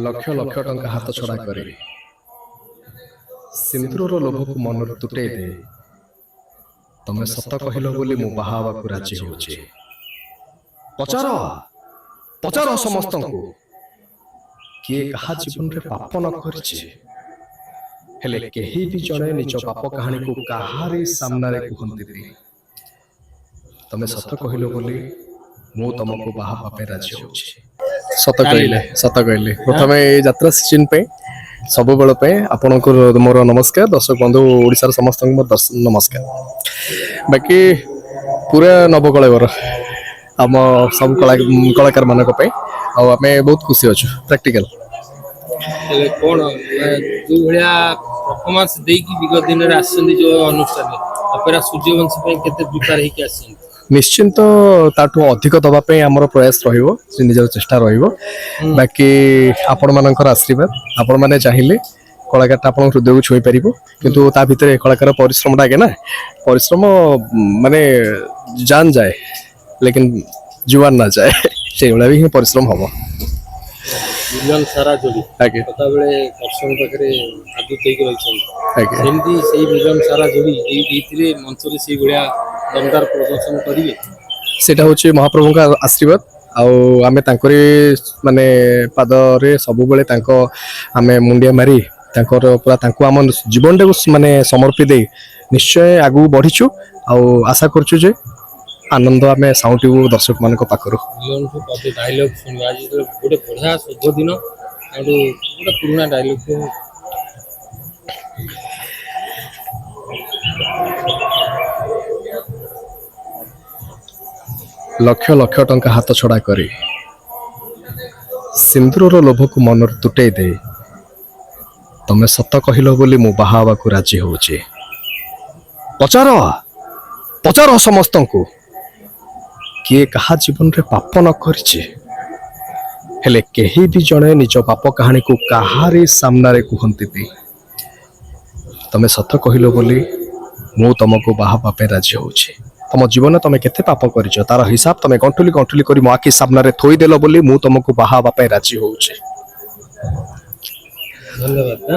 ଲକ୍ଷ ଲକ୍ଷ ଟଙ୍କା ହାତ ଛଡ଼ା କରି ସିନ୍ଦୁରର ଲୋଭକୁ ମନରୁ ତୁଟେଇ ଦେ। ତମେ ସତ କହିଲ ବୋଲି ମୁଁ ବାହା ହେବାକୁ ରାଜି ହେଉଛି। ପଚାର ପଚାର ସମସ୍ତଙ୍କୁ, କିଏ କାହା ଜୀବନରେ ପାପ ନ କରିଛି, ହେଲେ କେହି ବି ଜଣେ ନିଜ ପାପ କାହାଣୀକୁ କାହାରି ସାମ୍ନାରେ କୁହନ୍ତିନି। ତମେ ସତ କହିଲ ବୋଲି ମୁଁ ତମକୁ ବାହା ହେବା ପାଇଁ ରାଜି ହେଉଛି। ସତ କହିଲେ ପ୍ରଥମେ এই যাত্রা সিজন ପାଇଁ ସବୁବେଳ ପାଇଁ ଆପଣଙ୍କୁ ମୋର ନମସ୍କାର। ଦର୍ଶକ ବନ୍ଧୁ ଓଡ଼ିଶାର ସମସ୍ତଙ୍କୁ ମୋର ନମସ୍କାର। ବାକି ପୁରା ନବକଳେବର ଆମ ସବୁ କଳାକାରମାନଙ୍କ ପାଇଁ, ଆଉ ଆମେ ବହୁତ ଖୁସି ଅଛୁ। ପ୍ରାକ୍ଟିକାଲ କଣ ଯୋଉ ଭଳିଆ ପରଫର୍ମାନ୍ସ ଦେଇକି ବିଗତ ଦିନରେ ଆସିଛନ୍ତି ଯୋଉ ଅନୁଷ୍ଠାନରେ ଅପେରା ସୂର୍ଯ୍ୟବଂଶୀ ପାଇଁ କେତେ ପ୍ରିପେୟାର ହେଇକି ଆସିଛନ୍ତି? ନିଶ୍ଚିନ୍ତ ତାଠୁ ଅଧିକ ଦେବା ପାଇଁ ଆମର ପ୍ରୟାସ ରହିବ, ନିଜର ଚେଷ୍ଟା ରହିବ। ବାକି ଆପଣମାନଙ୍କର ଆଶୀର୍ବାଦ, ଆପଣମାନେ ଚାହିଁଲେ କଳାକାରଟା ଆପଣଙ୍କ ହୃଦୟକୁ ଛୁଇଁ ପାରିବ, କିନ୍ତୁ ତା ଭିତରେ କଳାକାର ପରିଶ୍ରମଟା ଆଗେ ନା। ପରିଶ୍ରମ ମାନେ ଜାନ ଯାଏ ଲେକିନ ଜୁଆନ ନା ଯାଏ, ସେଇଭଳିଆ ବି ହିଁ ପରିଶ୍ରମ ହବ। ମିଲନ ସାରା ଯୋଡ଼ି ଆଜ୍ଞା ସେତେବେଳେ ଦର୍ଶକ ପାଖରେ ଆଦୃତ ହେଇକି ରହିଛନ୍ତି। ଆଜ୍ଞା ସେମିତି ସେଇ ମିଲନ ସାରା ଯୋଡ଼ି ଏଇଥିରେ ମଞ୍ଚରେ ସେଇଭଳିଆ ଦମଦାର ପ୍ରଦର୍ଶନ କରିବେ। ସେଇଟା ହେଉଛି ମହାପ୍ରଭୁଙ୍କ ଆଶୀର୍ବାଦ, ଆଉ ଆମେ ତାଙ୍କରି ମାନେ ପାଦରେ ସବୁବେଳେ ତାଙ୍କ ଆମେ ମୁଣ୍ଡିଆ ମାରି ତାଙ୍କର ପୁରା ତାଙ୍କୁ ଆମ ଜୀବନଟାକୁ ମାନେ ସମର୍ପି ଦେଇ ନିଶ୍ଚୟ ଆଗକୁ ବଢ଼ିଛୁ। ଆଉ ଆଶା କରୁଛୁ ଯେ ଆନନ୍ଦ ଆମେ ସାଉଁଟିବୁ ଦର୍ଶକମାନଙ୍କ ପାଖରୁ। ଡାଇଲଗ ଶୁଣିବା ଆଜି ଗୋଟେ ବଢ଼ିଆ ଶୁଭ ଦିନ, ଆଉ ଗୋଟେ ପୁରୁଣା ଡାଇଲଗ ଲକ୍ଷ ଲକ୍ଷ ଟଙ୍କା ହାତ ଛଡ଼ା କରି ସିନ୍ଦୁରର ଲୋଭକୁ ମନରୁ ତୁଟେଇ ଦେ। ତମେ ସତ କହିଲ ବୋଲି ମୁଁ ବାହା ହେବାକୁ ରାଜି ହେଉଛି। ପଚାର ପଚାର ସମସ୍ତଙ୍କୁ, କିଏ କାହା ଜୀବନରେ ପାପ ନ କରିଛି, ହେଲେ କେହି ବି ଜଣେ ନିଜ ପାପ କାହାଣୀକୁ କାହାରି ସାମ୍ନାରେ କୁହନ୍ତିନି। ତମେ ସତ କହିଲ ବୋଲି ମୁଁ ତମକୁ ବାହା ହେବା ପାଇଁ ରାଜି ହେଉଛି। ତମ ଜୀବନରେ ତମେ କେତେ ପାପ କରିଛ ତାର ହିସାବ ତମେ ଗଣ୍ଠୁଲି ଗଣ୍ଠୁଲି କରି ମୋ ଆଖି ସାମ୍ନାରେ ଥୋଇଦେଲ ବୋଲି ମୁଁ ତମକୁ ବାହା ହେବା ପାଇଁ ରାଜି ହେଉଛି। ଧନ୍ୟବାଦ।